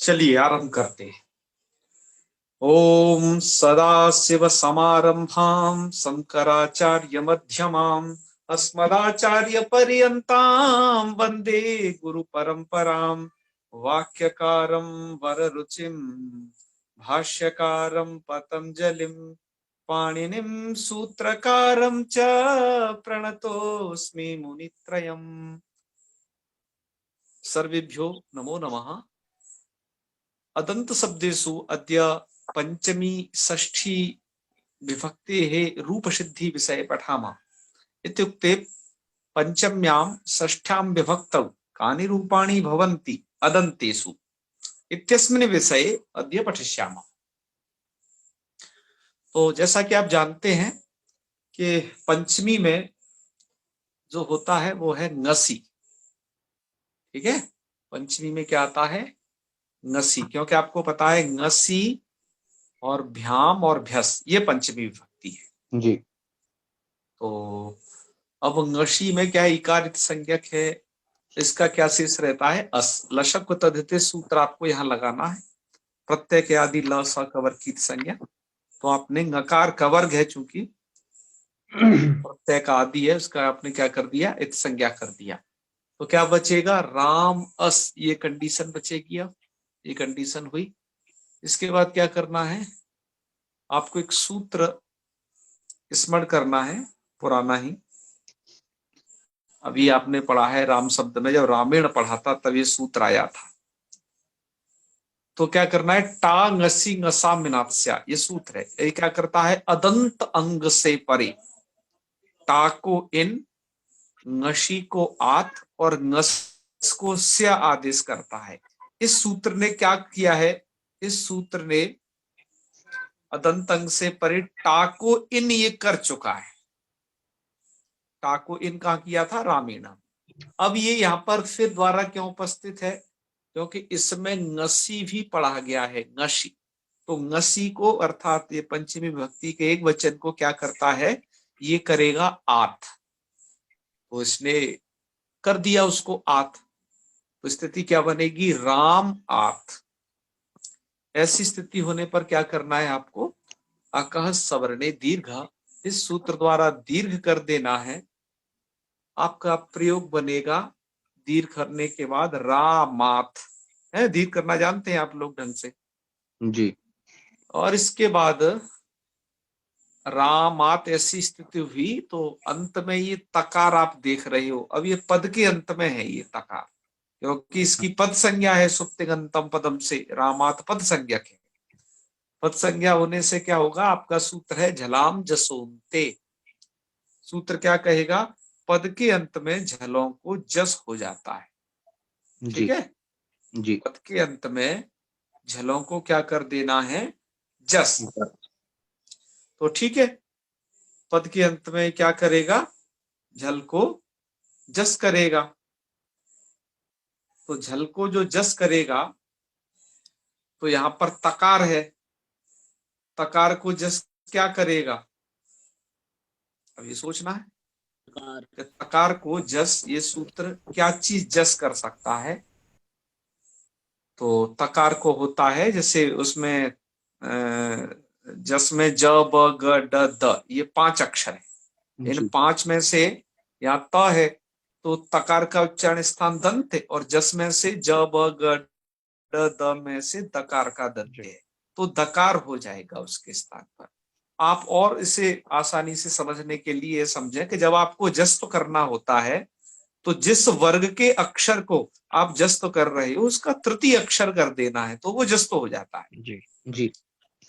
चलिए आरंभ करते हैं। ओम सदाशिव समारंभां शंकराचार्य मध्यमाम् अस्मदाचार्य पर्यन्तां वंदे गुरु परंपरां। वाक्यकारं वररुचिं भाष्यकारं पतंजलिं पाणिनिं सूत्रकारं च प्रणतोऽस्मि मुनित्रयम्। सर्वेभ्यो नमो नमः। अदंत शब्देषु अद्य पंचमी षष्ठी विभक्तेः रूपसिद्धि विषये पठामः। इत्युक्ते पंचम्यां षष्ठ्यां विभक्तौ कानि रूपाणि भवन्ति अदन्तेषु इत्यस्मिन् विषये अद्य पठिष्यामः। तो जैसा कि आप जानते हैं कि पंचमी में जो होता है वो है ngसी। ठीक है, पंचमी में क्या आता है? ngसी, क्योंकि आपको पता है ngसी और भ्याम और भ्यस ये पंचमी विभक्ति है जी। तो अब ngशी में क्या इकार संज्ञक है, इसका क्या शेष रहता है? अस। लशक को तद्धिते सूत्र आपको यहाँ लगाना है। प्रत्यय के आदि ल स कवर की संज्ञा, तो आपने ngकार कवर्ग है, चूंकि प्रत्यय का आदि है, उसका आपने क्या कर दिया? इत संज्ञा कर दिया। तो क्या बचेगा? राम अस, ये कंडीशन बचेगी। अब ये कंडीशन हुई। इसके बाद क्या करना है? आपको एक सूत्र स्मरण करना है, पुराना ही। अभी आपने पढ़ा है राम शब्द में, जब रामायण पढ़ा था तब ये सूत्र आया था। तो क्या करना है? टा ngसी ngसा मिनात्स्या, ये सूत्र है। ये क्या करता है? अदंत अंग से परे टा को इन, ngशी को आत और ngस को स्या आदेश करता है। इस सूत्र ने क्या किया है? इस सूत्र ने अदंत अंग से परे टा को इन ये कर चुका है। टा को इन कहा किया था? रामायण। अब ये यहाँ पर फिर द्वारा क्यों उपस्थित है? क्योंकि इसमें ngसी भी पढ़ा गया है, ngशी। तो ngसी को, अर्थात ये पंचमी विभक्ति के एक वचन को क्या करता है? ये करेगा आत। तो इसने कर दिया उसको आत, तो स्थिति क्या बनेगी? राम आत। ऐसी स्थिति होने पर क्या करना है आपको? अकह सवर्णे दीर्घ, इस सूत्र द्वारा दीर्घ कर देना है। आपका प्रयोग बनेगा दीर्घ करने के बाद रामात है। दीर्घ करना जानते हैं आप लोग ढंग से? जी। और इसके बाद रामात ऐसी स्थिति हुई तो अंत में ये तकार आप देख रहे हो। अब ये पद के अंत में है ये तकार, क्योंकि इसकी पद संज्ञा है सुप्तिगंतम पदम से। रामात पद संज्ञक है। पद संज्ञा होने से क्या होगा? आपका सूत्र है झलाम जसोन्ते। सूत्र क्या कहेगा? पद के अंत में झलों को जस हो जाता है। ठीक जी। है, जी। पद के अंत में झलों को क्या कर देना है? जस। तो ठीक है, पद के अंत में क्या करेगा? झल को जस करेगा। तो झल को जो जस करेगा, तो यहां पर तकार है, तकार को जस क्या करेगा? अब ये सोचना है कि तकार को जस, ये सूत्र क्या चीज जस कर सकता है? तो तकार को होता है, जैसे उसमें जस में ज ब ग ड द, ये 5 अक्षर है। इन 5 में से यहाँ त है, तो तकार का उच्चारण स्थान दंत है, और जस में से ज ब ग ड द में से दकार का दंत है, तो दकार हो जाएगा उसके स्थान पर। आप और इसे आसानी से समझने के लिए समझें कि जब आपको जस्त करना होता है, तो जिस वर्ग के अक्षर को आप जस्त कर रहे हो उसका तृतीय अक्षर कर देना है, तो वो जस्त हो जाता है। जी। जी।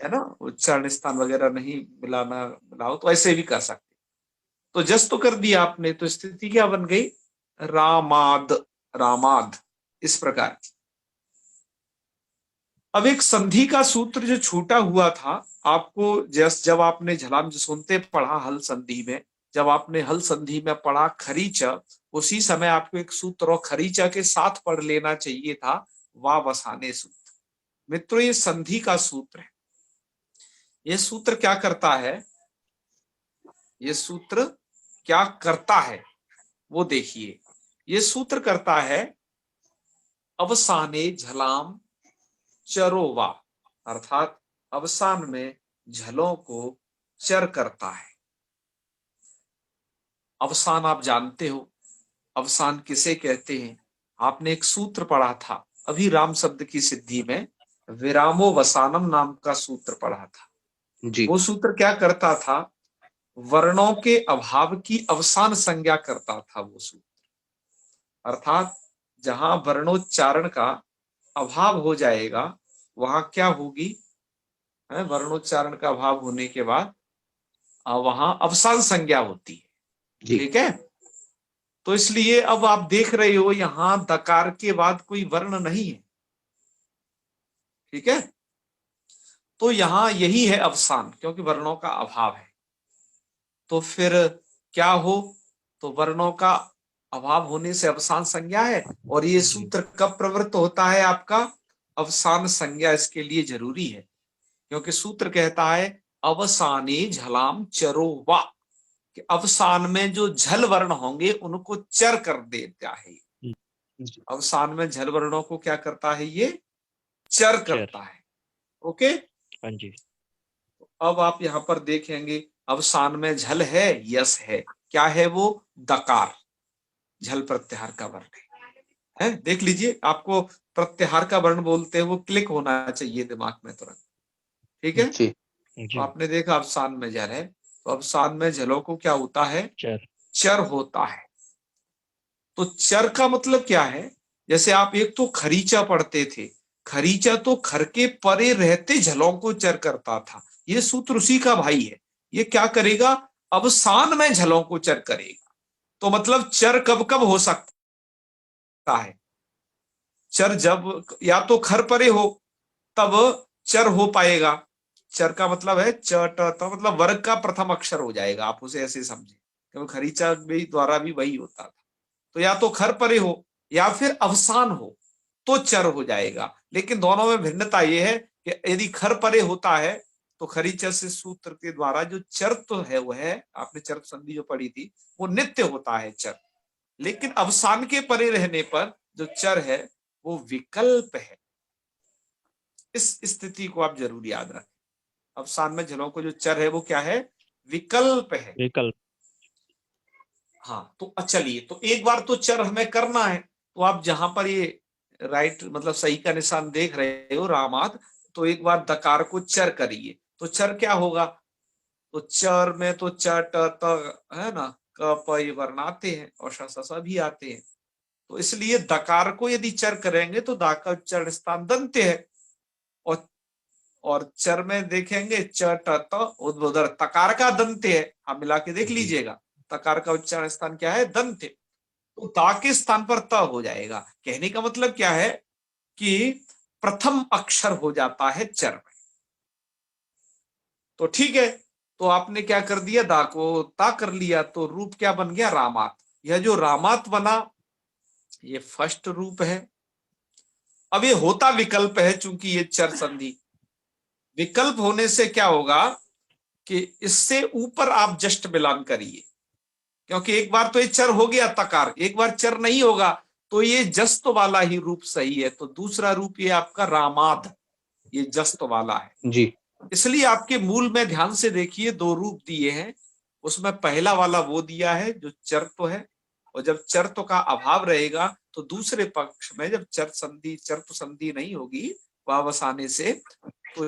है ना? उच्चारण स्थान वगैरह नहीं मिलाओ तो ऐसे भी कर सकते। तो जस्त कर दिया आपने, तो स्थिति क्या बन गई? रामाद, रामाद, इस प्रकार की। अब एक संधि का सूत्र जो छूटा हुआ था आपको, जब आपने झलाम जसोन्ते पढ़ा हल संधि में, जब आपने हल संधि में पढ़ा खरीच, उसी समय आपको एक सूत्र और खरीचा के साथ पढ़ लेना चाहिए था, वावसाने सूत्र। मित्रों, ये संधि का सूत्र है। ये सूत्र क्या करता है? ये सूत्र क्या करता है वो देखिए। ये सूत्र करता है अवसाने झलाम चरोवा, अर्थात अवसान में झलों को चर करता है। अवसान आप जानते हो, अवसान किसे कहते हैं? आपने एक सूत्र पढ़ा था अभी राम शब्द की सिद्धि में, विरामो वसानम नाम का सूत्र पढ़ा था। जी वो सूत्र क्या करता था? वर्णों के अभाव की अवसान संज्ञा करता था वो सूत्र। अर्थात जहां वर्णोच्चारण का अभाव हो जाएगा वहां क्या होगी? वर्णोच्चारण का अभाव होने के बाद वहां अवसान संज्ञा होती है। जी ठीक है, तो इसलिए अब आप देख रहे हो यहां दकार के बाद कोई वर्ण नहीं है। ठीक है, तो यहां यही है अवसान, क्योंकि वर्णों का अभाव है। तो फिर क्या हो? तो वर्णों का अभाव होने से अवसान संज्ञा है, और ये सूत्र कब प्रवृत्त होता है आपका? अवसान संज्ञा इसके लिए जरूरी है, क्योंकि सूत्र कहता है अवसाने झलाम चरो वा, कि अवसान में जो झल वर्ण होंगे उनको चर कर देता है। अवसान में झल वर्णों को क्या करता है? ये चर करता है। ओके, हाँ जी। अब आप यहां पर देखेंगे अवसान में झल है, यस है। क्या है वो? दकार, झल प्रत्याहार का वर्ण है। देख लीजिए, आपको प्रत्याहार का वर्ण बोलते हैं वो क्लिक होना चाहिए दिमाग में तुरंत। ठीक है, जी तो आपने देखा अवसान में झल है, तो अवसान में झलों को क्या होता है? चर। चर होता है। तो चर का मतलब क्या है? जैसे आप एक तो खरीचा पढ़ते थे, खरीचा तो खर के परे रहते झलों को चर करता था। ये सूत्र उसी का भाई है। ये क्या करेगा? अवसान में झलों को चर करेगा। तो मतलब चर कब कब हो सकता है? चर जब या तो खर परे हो तब चर हो पाएगा। चर का मतलब है च ट त, मतलब वर्ग का प्रथम अक्षर हो जाएगा, आप उसे ऐसे समझे, क्योंकि खरीचा भी द्वारा भी वही होता था। तो या तो खर परे हो या फिर अवसान हो तो चर हो जाएगा। लेकिन दोनों में भिन्नता यह है कि यदि खर परे होता है तो खरीचा से सूत्र के द्वारा जो चर तो है वो है, आपने चर संधि जो पढ़ी थी, वो नित्य होता है चर। लेकिन अवसान के परे रहने पर जो चर है वो विकल्प है। इस स्थिति को आप जरूर याद रखें। अवसान में झलों को जो चर है वो क्या है? विकल्प है। विकल्प। हाँ, तो चलिए, तो एक बार तो चर हमें करना है। तो आप जहां पर ये राइट मतलब सही का निशान देख रहे हो रामात, तो एक बार दकार को चर करिए। तो चर क्या होगा? तो चर में तो च ट त है ना, क प ये वर्ण आते हैं और श स स भी आते हैं। तो इसलिए दकार को यदि चर करेंगे तो दा का उच्चारण स्थान दंत्य है, और चर में देखेंगे च ट त, उधर तकार का दंत्य है। आप मिला के देख लीजिएगा, तकार का उच्चारण स्थान क्या है? दंत्य। तो ता के स्थान पर त हो जाएगा। कहने का मतलब क्या है कि प्रथम अक्षर हो जाता है चर में। तो ठीक है, तो आपने क्या कर दिया? दा को ता कर लिया, तो रूप क्या बन गया? रामात। यह जो रामात बना ये फर्स्ट रूप है। अब ये होता विकल्प है, चूंकि ये चर संधि विकल्प होने से क्या होगा कि इससे ऊपर आप जस्ट मिलान करिए, क्योंकि एक बार तो ये चर हो गया तकार, एक बार चर नहीं होगा, तो ये जस्त वाला ही रूप सही है। तो दूसरा रूप ये आपका रामाद, ये जस्त वाला है। जी इसलिए आपके मूल में ध्यान से देखिए, दो रूप दिए हैं, उसमें पहला वाला वो दिया है जो चर्त है, और जब चर्त का अभाव रहेगा तो दूसरे पक्ष में जब चर्त संधि नहीं होगी वावसाने से, तो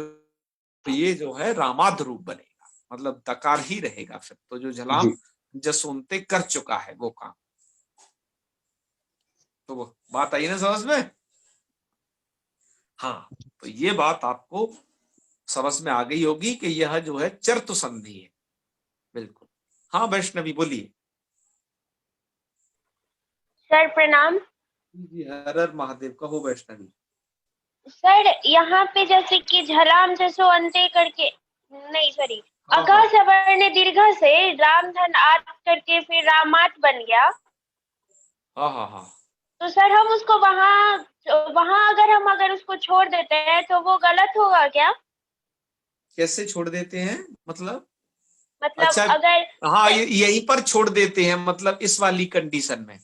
ये जो है रामाद रूप बनेगा, मतलब दकार ही रहेगा फिर। तो जो झलाम जी जसोनते कर चुका है वो काम। तो वो बात आई ना समझ में? हाँ, तो ये बात आपको समझ में आ गई होगी कि यह जो है चर्त संधि है। बिल्कुल। हाँ वैष्णवी बोलिए। सर प्रणाम। जी हर हर महादेव। कहो वैष्णवी। सर यहाँ पे जैसे कि झलाम जसो अंते करके, नहीं सॉरी, हाँ अका हाँ सवर्ण दीर्घ से राम धन आत करके फिर रामात बन गया। हाँ हाँ हाँ। तो सर हम उसको वहाँ वहाँ अगर उसको छोड़ देते हैं तो वो गलत होगा क्या? कैसे छोड़ देते हैं मतलब? मतलब अच्छा, अगर हाँ ये यहीं पर छोड़ देते हैं, मतलब इस वाली कंडीशन में।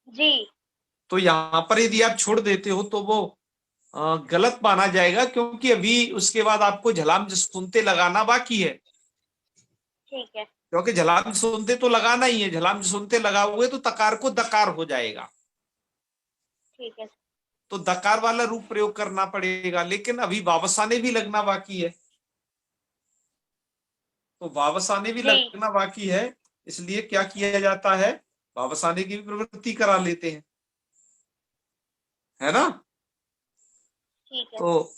जी तो यहाँ पर यदि आप छोड़ देते हो तो वो गलत माना जाएगा, क्योंकि अभी उसके बाद आपको झलाम सुनते लगाना बाकी है। ठीक है। क्योंकि झलाम सुनते तो लगाना ही है, झलाम सुनते लगाओगे तो तकार को दकार हो जाएगा, ठीक है। तो दकार वाला रूप प्रयोग करना पड़ेगा। लेकिन अभी वावसाने भी लगना बाकी है, तो वावसाने भी जी। लगना बाकी है, इसलिए क्या किया जाता है, वावसाने की भी प्रवृत्ति करा लेते हैं, है ना। ठीक है। तो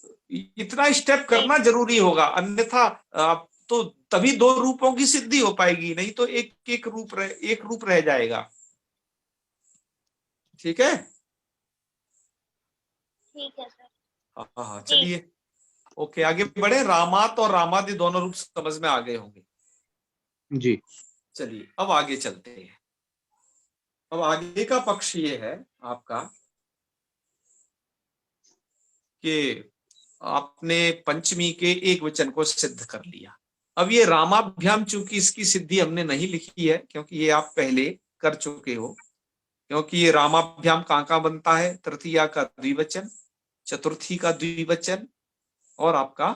इतना स्टेप करना ठीक। जरूरी होगा, अन्यथा आप तो तभी दो रूपों की सिद्धि हो पाएगी, नहीं तो एक रूप रह जाएगा। ठीक है। ठीक है सर। हाँ हाँ, जी। चलिए ओके, आगे बढ़े। रामात और रामादि दोनों रूप समझ में आ गए होंगे। जी। चलिए अब आगे चलते हैं। अब आगे का पक्ष ये है आपका कि आपने पंचमी के एक वचन को सिद्ध कर लिया। अब ये रामाभ्याम, चूंकि इसकी सिद्धि हमने नहीं लिखी है, क्योंकि ये आप पहले कर चुके हो, क्योंकि ये रामाभ्याम कहाँ बनता है, तृतीया का द्विवचन, चतुर्थी का द्विवचन, और आपका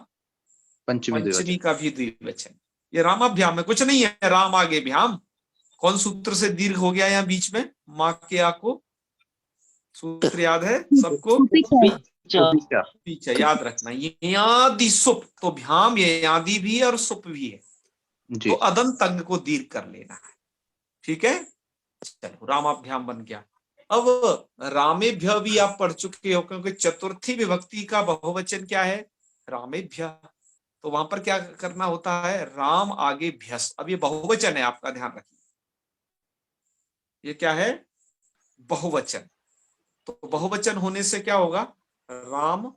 पंचमी पंचमी द्विवचन। का भी द्विवचन। ये रामाभ्याम में कुछ नहीं है, राम आगे भ्याम। कौन सूत्र से दीर्घ हो गया यहाँ बीच में, माँ के आ को सूत्र याद है सबको, पीछे याद रखना, ये यादि सुप, तो भ्याम ये यादि भी है और सुप भी है, जी। तो अदंत अंग को दीर्घ कर लेना है। ठीक है, चलो रामाभ्याम बन गया। अब रामेभ्य भी आप पढ़ चुके हो, क्योंकि चतुर्थी विभक्ति का बहुवचन क्या है, रामेभ्य, तो वहां पर क्या करना होता है, राम आगे भ्यस। अब ये बहुवचन है, आपका ध्यान रखिए, ये क्या है, बहुवचन। तो बहुवचन होने से क्या होगा, राम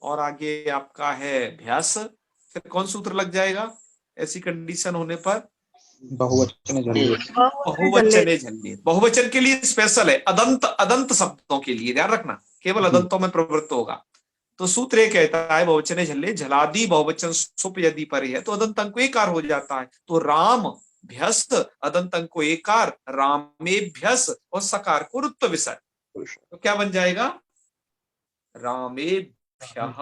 और आगे आपका है भ्यास, फिर कौन सूत्र लग जाएगा ऐसी कंडीशन होने पर, बहुवचन बहुवचने झल्ले। बहुवचन के लिए स्पेशल है, अदंत अदंत शब्दों के लिए ध्यान रखना, केवल अदंतों में प्रवृत्त होगा। तो सूत्र ये कहता है, बहुवचने झल्ले झलादि बहुवचन सुप यदि पर है तो अदंत अंक को एकार हो जाता है। तो राम भ्यस्त, अदंत अंक को एकार, रामेभ्यस, और सकार को रुत्व विसर्ग, तो क्या बन जाएगा, रामेभ्यः।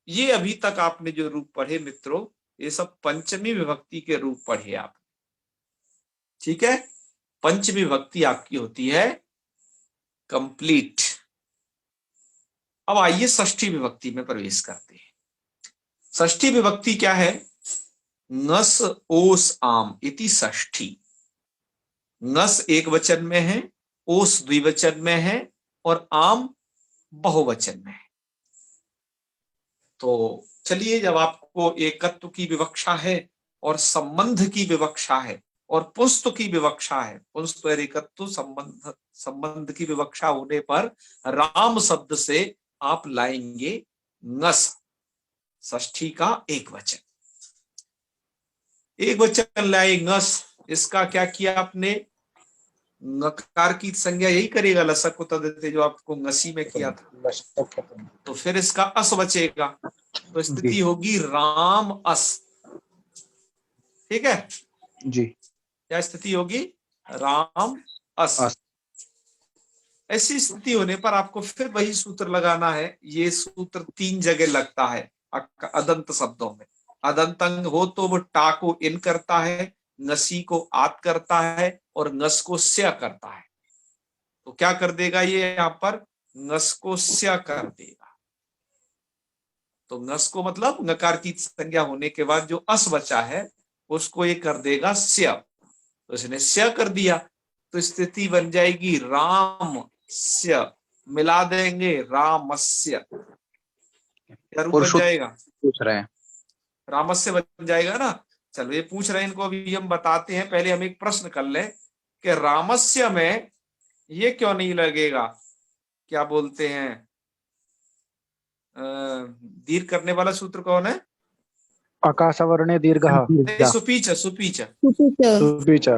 ये अभी तक आपने जो रूप पढ़े मित्रों, ये सब पंचमी विभक्ति के रूप पढ़े आप। ठीक है, पंचमी विभक्ति आपकी होती है कंप्लीट। अब आइए षष्ठी विभक्ति में प्रवेश करते हैं। षष्ठी विभक्ति क्या है, नस ओस आम इति षष्ठी। नस एक वचन में है, ओस द्विवचन में है, और आम बहुवचन में है। तो चलिए, जब आपको एकत्व की विवक्षा है और संबंध की विवक्षा है और पुंस्त की विवक्षा है, पुंस्त और एकत्व संबंध की विवक्षा होने पर राम शब्द से आप लाएंगे नस, षष्ठी का एक वचन। एक वचन लाए नस, इसका क्या किया आपने, नकार की संज्ञा यही करेगा, लसक को तदते जो आपको ngसी में किया था, तो फिर इसका अस बचेगा, तो स्थिति होगी राम अस। ठीक है जी। क्या स्थिति होगी, राम अस। ऐसी स्थिति होने पर आपको फिर वही सूत्र लगाना है। ये सूत्र 3 जगह लगता है अदंत शब्दों में। अदंत अंग हो तो वो टा को इन करता है, ngसी को आत करता है, और ngस को स्या करता है। तो क्या कर देगा ये, यहां पर ngस को स्या कर देगा। तो ngस को मतलब नकार की संज्ञा होने के बाद जो अस बचा है उसको ये कर देगा स्या, तो इसने स्या कर दिया, तो स्थिति बन जाएगी राम स्या, मिला देंगे रामस्य, क्या रूप बन जाएगा, पूछ रहे हैं, रामस्य बन जाएगा ना। चलो ये पूछ रहे हैं, इनको अभी हम बताते हैं। पहले हम एक प्रश्न कर ले कि रामस्य में ये क्यों नहीं लगेगा, क्या बोलते हैं, दीर्घ करने वाला सूत्र कौन है, आकाशवर्णे दीर्घः। सुपीच सुपीच सुपीच।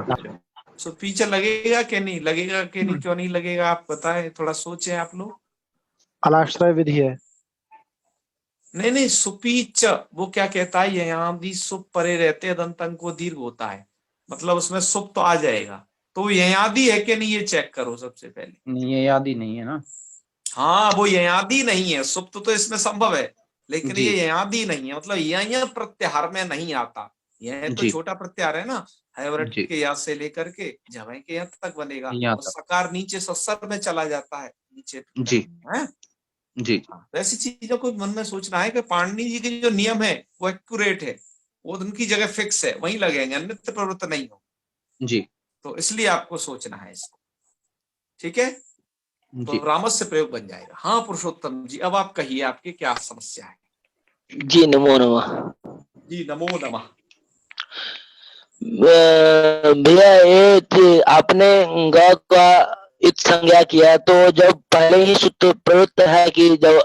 सुपीच लगेगा कि नहीं लगेगा, कि नहीं, क्यों नहीं लगेगा, आप बताएं, थोड़ा सोचें आप लोग। अलाश्रय विधि है। नहीं नहीं, सुपीच वो क्या कहता है, यहाँ भी सुप परे रहते दंत अंग को दीर्घ होता है, मतलब उसमें सुप तो आ जाएगा, तो यहाँ भी है कि नहीं ये चेक करो सबसे पहले। नहीं ये याद ही नहीं है ना। हाँ, वो ययादि नहीं है, सुप्त तो इसमें संभव है, लेकिन जी। ये ययादि नहीं है, मतलब यह प्रत्याहार में नहीं आता। यह तो जी। छोटा प्रत्याहार है ना, हैवरट जी। के या से लेकर के जवे के यहाँ तक बनेगा, यहाँ और तक। सकार नीचे सस्वर में चला जाता है, नीचे जी। है। जी। हाँ, वैसी चीजों को मन में सोचना है कि पाणिनि जी के जो नियम है वो एक्यूरेट है, वो उनकी जगह फिक्स है, वहीं लगेंगे, अन्यत्र प्रवृत्त नहीं हो। जी। तो इसलिए आपको सोचना है इसको, ठीक है। तो जी। रामस्य प्रयोग बन जाएगा। हाँ पुरुषोत्तम जी, अब आप कहिए, आपकी क्या समस्या है। जी नमो नमः। जी नमो नमः। भैया ये आपने ग का इत संज्ञा किया, तो जब पहले ही सूत्र प्रयुक्त है कि जब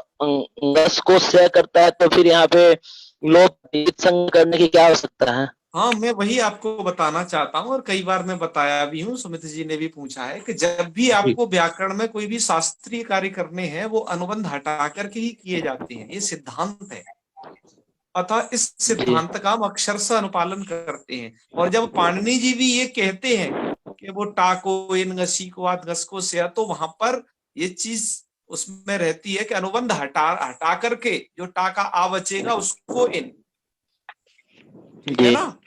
गस को से करता है तो फिर यहाँ पे लोप इत संज्ञा करने की क्या आवश्यकता है? हाँ, मैं वही आपको बताना चाहता हूँ, और कई बार मैं बताया भी हूँ, सुमित जी ने भी पूछा है कि जब भी आपको व्याकरण में कोई भी शास्त्रीय कार्य करने हैं, वो अनुबंध हटा करके ही किए जाते हैं, ये सिद्धांत है। अतः इस जी सिद्धांत का हम अक्षरशः अनुपालन करते हैं। और जब पाणिनि जी भी ये कहते हैं कि वो टाको इन गसी को आद गस को से, तो वहां पर ये चीज उसमें रहती है कि अनुबंध हटा करके जो टा का आ बचेगा उसको इन, ठीक है जी ना।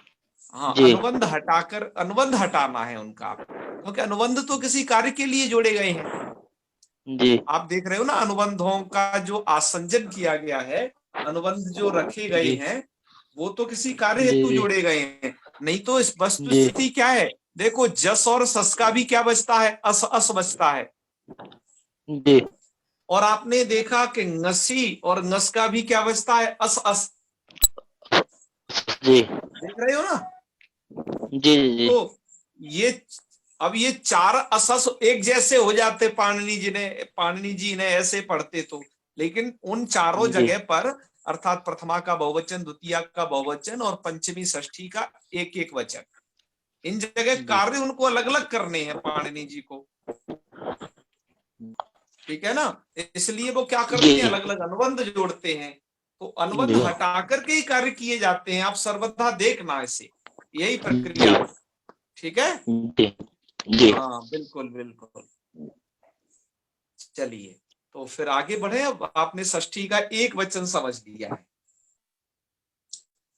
हाँ, जी अनुबंध हटाकर, अनुबंध हटाना है उनका, क्योंकि अनुबंध तो किसी कार्य के लिए जोड़े गए हैं। जी आप देख रहे हो ना, अनुबंधों का जो आसंजन किया गया है, अनुबंध जो रखे गए जी हैं, वो तो किसी कार्य जी हेतु जी जोड़े गए हैं। नहीं तो इस वस्तु जी स्थिति क्या है, देखो जस और सस का भी क्या बचता है, अस अस बचता है। जी और आपने देखा कि ngसी और ngस का भी क्या बचता है, अस अस। जी देख रहे हो ना। जी जी तो ये अब ये चार असस एक जैसे हो जाते पाणिनि जी ने ऐसे पढ़ते तो, लेकिन उन चारों जी जगह पर, अर्थात प्रथमा का बहुवचन, द्वितीया का बहुवचन और पंचमी षष्ठी का एक एक वचन, इन जगह जी कार्य उनको अलग अलग करने हैं पाणिनि जी को, ठीक है ना। इसलिए वो क्या करते हैं, जी अलग अलग अनुबंध जोड़ते हैं। तो अनुबंध जी हटा करके ही कार्य किए जाते हैं, आप सर्वथा देखना इसे, यही जी प्रक्रिया, ठीक है। जी जी हाँ बिल्कुल बिल्कुल। चलिए, तो फिर आगे बढ़े। अब आपने षष्ठी का एक वचन समझ लिया है,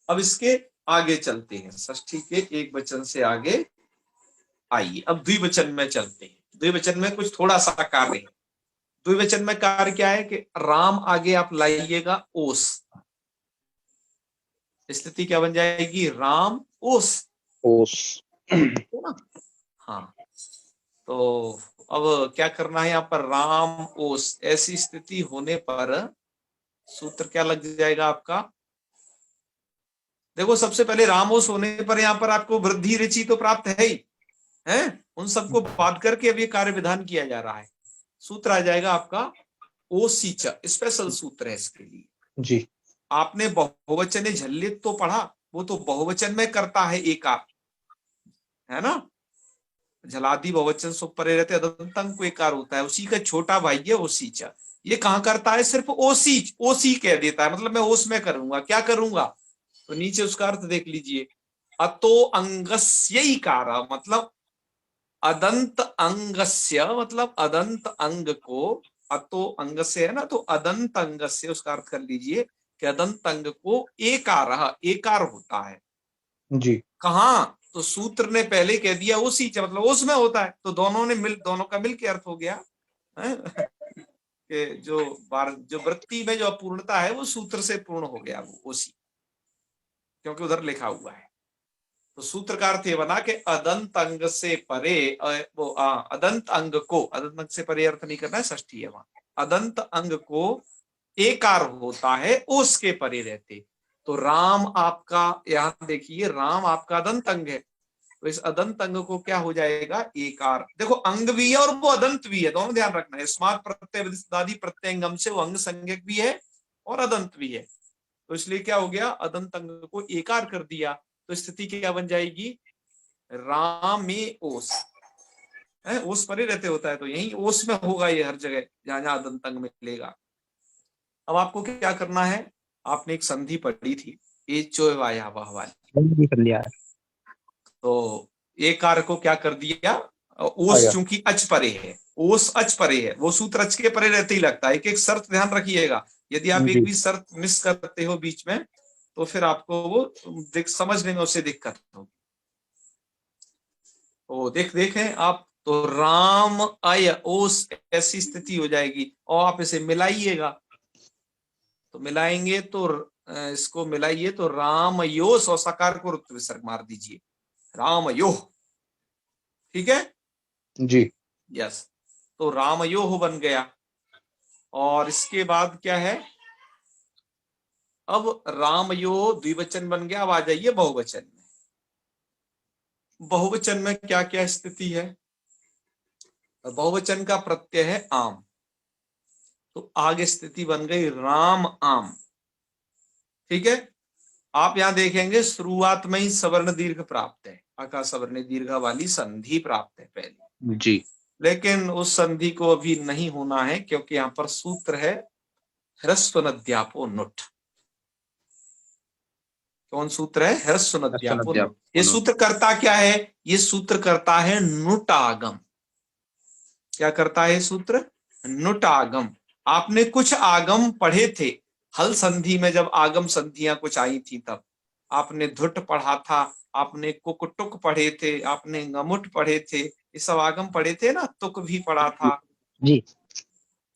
अब इसके आगे चलते हैं, षष्ठी के एक वचन से आगे आइए। अब द्विवचन में चलते हैं। द्विवचन में कुछ थोड़ा सा कार्य है। द्विवचन में कार्य क्या है कि राम आगे आप लाइएगा ओस, स्थिति क्या बन जाएगी, राम ओस, ओस। है ना। हाँ, तो अब क्या करना है यहाँ पर, राम ओस, ऐसी स्थिति होने पर सूत्र क्या लग जाएगा आपका। देखो सबसे पहले रामोस होने पर यहाँ पर आपको वृद्धि रुचि तो प्राप्त है ही है, उन सबको बात करके अब ये कार्य विधान किया जा रहा है। सूत्र आ जाएगा आपका ओसीच, स्पेशल सूत्र है इसके लिए। जी। आपने बहुवचन झल्लित तो पढ़ा, वो तो बहुवचन में करता है एकार, है ना। झलादि बहुवचन सो परे रहते, अदंतंग को एकार होता है, उसी का छोटा भाई है ओसीच। ये कहाँ करता है, सिर्फ ओसी, ओसी कह देता है, मतलब मैं ओस में करूंगा, क्या करूंगा, तो नीचे उसका अर्थ देख लीजिए, अतो अंगस्य कार, मतलब अदंत अंगस्य, मतलब अदंत अंग को, अतो अंग से है ना, तो अदंत अंग से उसका अर्थ कर लीजिए कि अदंत अंग को एकार, एकार होता है। जी। कहा, तो सूत्र ने पहले कह दिया उसी, मतलब उसमें होता है, तो दोनों का मिल के अर्थ हो गया है? कि जो वृत्ति में जो अपूर्णता है वो सूत्र से पूर्ण हो गया, वो उसी, क्योंकि उधर लिखा हुआ है। तो सूत्र का अर्थ ये बना कि अदंत अंग से परे, अदंत अंग को, अदंत अंग से परे अर्थ नहीं करना है, षष्ठी है वहां, अदंत अंग को एकार होता है उसके परे रहते। तो राम आपका, यहां देखिए राम आपका अदंत अंग है, तो इस अदंत अंग को क्या हो जाएगा, एकार। देखो अंग भी है और वो अदंत भी है, दोनों ध्यान रखना है। स्मार्ट प्रत्यय प्रत्यंगम से वो अंग संज्ञक भी है और अदंत भी है, तो इसलिए क्या हो गया, अदंत अंग को एकार कर दिया, तो स्थिति क्या बन जाएगी, रामे ओस, है ओस परे रहते होता है, तो यही ओस में होगा ये हर जगह जहां जहां अदंत अंग मिलेगा। अब आपको क्या करना है, आपने एक संधि पढ़ी थी, ए चोवाया वाली, कर लिया है। तो एकार को क्या कर दिया, ओस चूंकि अच परे है, ओस अच परे है, वो सूत्र अच के परे रहते ही लगता है। एक एक शर्त ध्यान रखिएगा, यदि आप एक भी शर्त मिस करते हो बीच में तो फिर आपको वो समझने में उससे दिक्कत होगी। तो देखें आप, तो राम अय ओस ऐसी स्थिति हो जाएगी और आप इसे मिलाइएगा, तो मिलाएंगे तो इसको मिलाइए तो राम योस और सकार को रुत्व विसर्ग मार दीजिए, राम यो, ठीक है जी। यस, तो राम यो बन गया। और इसके बाद क्या है, अब राम यो द्विवचन बन गया। अब आ जाइए बहुवचन में। बहुवचन में क्या क्या स्थिति है, बहुवचन का प्रत्यय है आम, तो आगे स्थिति बन गई राम आम, ठीक है। आप यहां देखेंगे शुरुआत में ही सवर्ण दीर्घ प्राप्त है, आका सवर्ण दीर्घ वाली संधि प्राप्त है पहले जी। लेकिन उस संधि को अभी नहीं होना है क्योंकि यहां पर सूत्र है ह्रस्व नद्यापो नुट। कौन सूत्र है, ह्रस्व नद्यापो नुट। ये सूत्र करता क्या है, ये सूत्र करता है नुटागम। क्या करता है सूत्र, नुटागम। आपने कुछ आगम पढ़े थे हल संधि में, जब आगम संधियां कुछ आई थी तब आपने धुट पढ़ा था, आपने कुकटुक पढ़े थे, आपने गमुट पढ़े थे, ये सब आगम पढ़े थे ना, तुक भी पढ़ा था जी।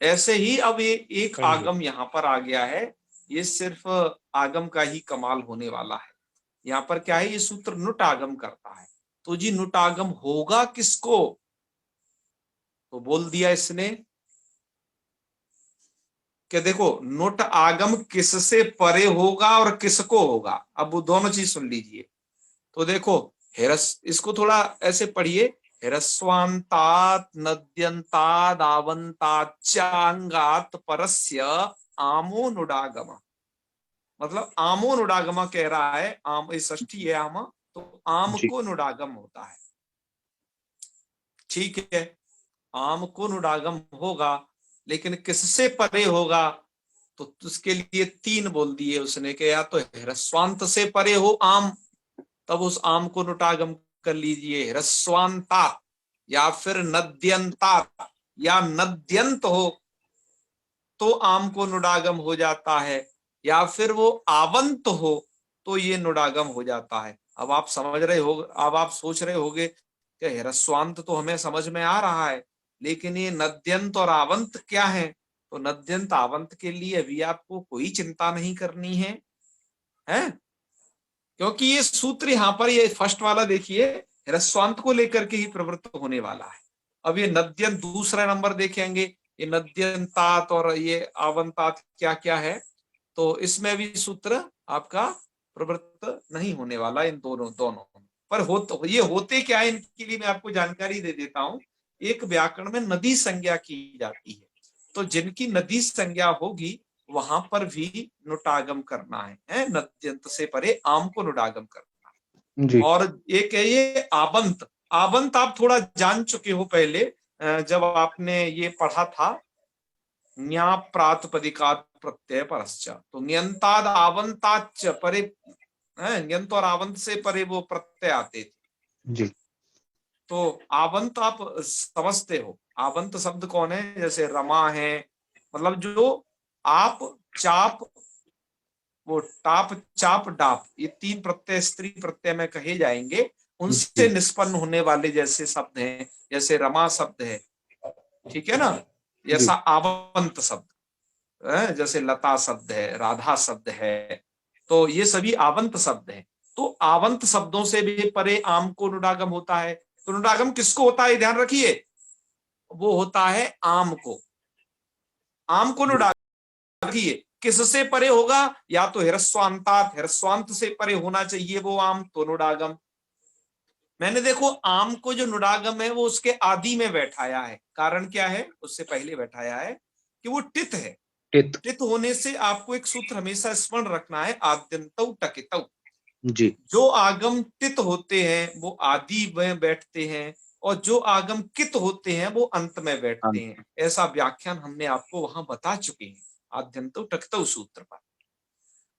ऐसे ही अब ये एक आगम यहाँ पर आ गया है, ये सिर्फ आगम का ही कमाल होने वाला है। यहाँ पर क्या है, ये सूत्र नुट आगम करता है। तो जी नुट आगम होगा किसको, तो बोल दिया इसने कि देखो नुट आगम किससे परे होगा और किसको होगा। अब वो दोनों चीज सुन लीजिए। तो देखो इसको थोड़ा ऐसे पढ़िए, ह्रस्वान्तात् नद्यन्ताद् आवन्ताच्चांगात् परस्य आमो नुडागम। मतलब आमो नुडागम कह रहा है, आम षष्ठी है आम, तो आम को नुडागम होता है, ठीक है। आम को नुडागम होगा लेकिन किससे परे होगा, तो उसके लिए तीन बोल दिए उसने कि या तो ह्रस्वांत से परे हो आम, तब उस आम को नुटागम कर लीजिए, ह्रस्वांता, या फिर नद्यंता या नद्यंत हो तो आम को नुडागम हो जाता है, या फिर वो आवंत हो तो ये नुडागम हो जाता है। अब आप समझ रहे हो, अब आप सोच रहे होगे कि ह्रस्वांत तो हमें समझ में आ रहा है लेकिन ये नद्यंत और आवंत क्या है। तो नद्यंत आवंत के लिए अभी आपको कोई चिंता नहीं करनी है, क्योंकि ये सूत्र यहाँ पर ये फर्स्ट वाला देखिए ह्रस्वांत को लेकर के ही प्रवृत्त होने वाला है। अब ये नद्यंत दूसरा नंबर देखेंगे, ये नद्यंतात और ये आवंतात क्या क्या है, तो इसमें भी सूत्र आपका प्रवृत्त नहीं होने वाला इन दोनों पर ये होते क्या है, इनके लिए मैं आपको जानकारी दे देता हूं। एक व्याकरण में नदी संज्ञा की जाती है, तो जिनकी नदी संज्ञा होगी वहां पर भी नुटागम करना है, नद्यंत से परे आम को नुटागम करना है जी। और एक है ये आवंत। आवंत आप थोड़ा जान चुके हो पहले, जब आपने ये पढ़ा था न्या प्रातिपदिकात् प्रत्यय परश्च, तो न्यंताद आवंताच परे, न्यंत और आवंत से परे वो प्रत्यय आते थे जी। तो आवंत आप समझते हो, आवंत शब्द कौन है, जैसे रमा है, मतलब जो आप चाप, वो टाप चाप डाप, ये तीन प्रत्यय स्त्री प्रत्यय में कहे जाएंगे, उनसे निष्पन्न होने वाले जैसे शब्द हैं, जैसे रमा शब्द है, ठीक है ना, जैसा आवंत शब्द, जैसे लता शब्द है, राधा शब्द है, तो ये सभी आवंत शब्द हैं। तो आवंत शब्दों से भी परे आम को नुडागम होता है। तो नुडागम किसको होता है, ध्यान रखिए, वो होता है आम को। आम को नुडागम रखिए, किससे परे होगा, या तो ह्रस्वांतात, ह्रस्वांत से परे होना चाहिए वो आम, तो नुडागम। मैंने देखो आम को जो नुडागम है वो उसके आदि में बैठाया है, कारण क्या है, उससे पहले बैठाया है कि वो टित है। टित होने से आपको एक सूत्र हमेशा स्मरण रखना है, आद्यन्तौ टकितौ जी। जो आगम टित होते हैं वो आदि में बैठते हैं, और जो आगम कित होते हैं वो अंत में बैठते हैं। ऐसा व्याख्यान हमने आपको वहां बता चुके हैं आद्यन्तौ टकितौ सूत्र पर।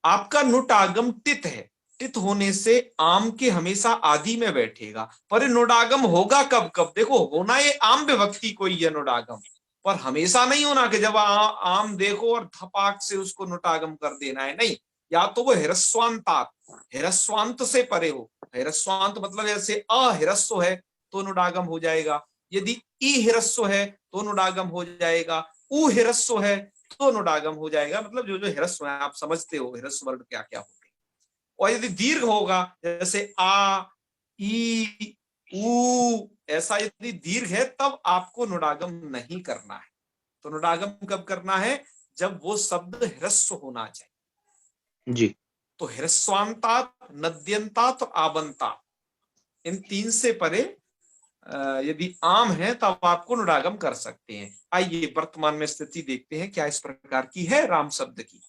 आपका नुट आगम टित है, इत होने से आम के हमेशा आदि में बैठेगा, पर नुडागम होगा कब कब? देखो होना ये आम विभक्ति कोई है नुडागम, पर हमेशा नहीं होना कि जब आम देखो और धपाक से उसको नुटागम कर देना है, नहीं। या तो वो हिरस्वांतात, हिरस्वांत से परे हो। हिरस्वांत मतलब जैसे अहिरस्व है तो नुडागम हो जाएगा, यदि ई हिरस्व है तो नुडागम हो जाएगा, उ हिरस्व है तो नुडागम हो जाएगा। मतलब जो जो हिरस्व है आप समझते हो हिरस्व वर्ण क्या क्या होंगे। और यदि दीर्घ होगा जैसे आ, ई, ऊ, ऐसा यदि दीर्घ है तब आपको नुडागम नहीं करना है। तो नुडागम कब करना है? जब वो शब्द ह्रस्व होना चाहिए। जी। तो ह्रस्वांतात, नद्यंतात और आबंतात, इन तीन से परे यदि आम है तब आपको नुडागम कर सकते हैं। आइए वर्तमान में स्थिति देखते हैं क्या इस प्रकार की है राम शब्द की।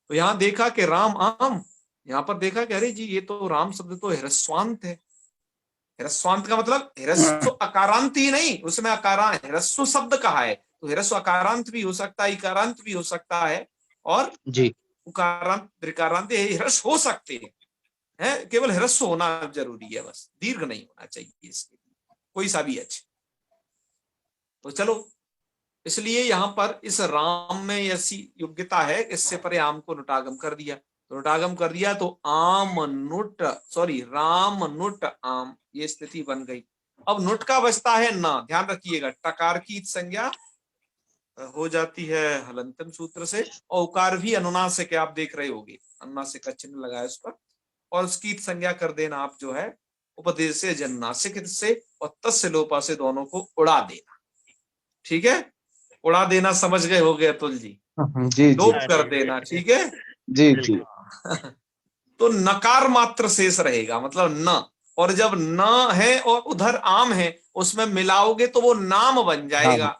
तो यहां देखा कि राम आम, यहां पर देखा कि अरे जी ये तो राम शब्द तो ह्रस्वांत है। ह्रस्वांत का मतलब ह्रस्व अकारांत ही नहीं, उसमें अकारांत ह्रस्व शब्द कहा है, तो ह्रस्व अकारांत भी हो सकता है, इकारांत भी हो सकता है, और जी। उकारांत त्रिकारांत ह्रस्व हो सकते हैं। केवल ह्रस्व होना जरूरी है, बस दीर्घ नहीं होना चाहिए इसके कोई सा भी अच्छे। तो चलो, इसलिए यहां पर इस राम में ऐसी योग्यता है, इससे परे आम को नुटागम कर दिया। तो नुटागम कर दिया तो आम नुट, सॉरी राम नुट आम, ये स्थिति बन गई। अब नुट का बचता है ना, ध्यान रखिएगा, टकार की संज्ञा हो जाती है हलंतम सूत्र से, और उकार भी अनुनासिक है, आप देख रहे होगे अनुनासिक का चिन्ह लगाया उस पर, और उसकी संज्ञा कर देना आप जो है उपदेश से जन्नासिक से, और तस्य लोपा से दोनों को उड़ा देना। ठीक है, उड़ा देना समझ गए हो गए अतुल जी? जी लोप जी कर देना, ठीक है जी जी। तो नकार मात्र शेष रहेगा, मतलब न, और जब न है और उधर आम है उसमें मिलाओगे तो वो नाम बन जाएगा।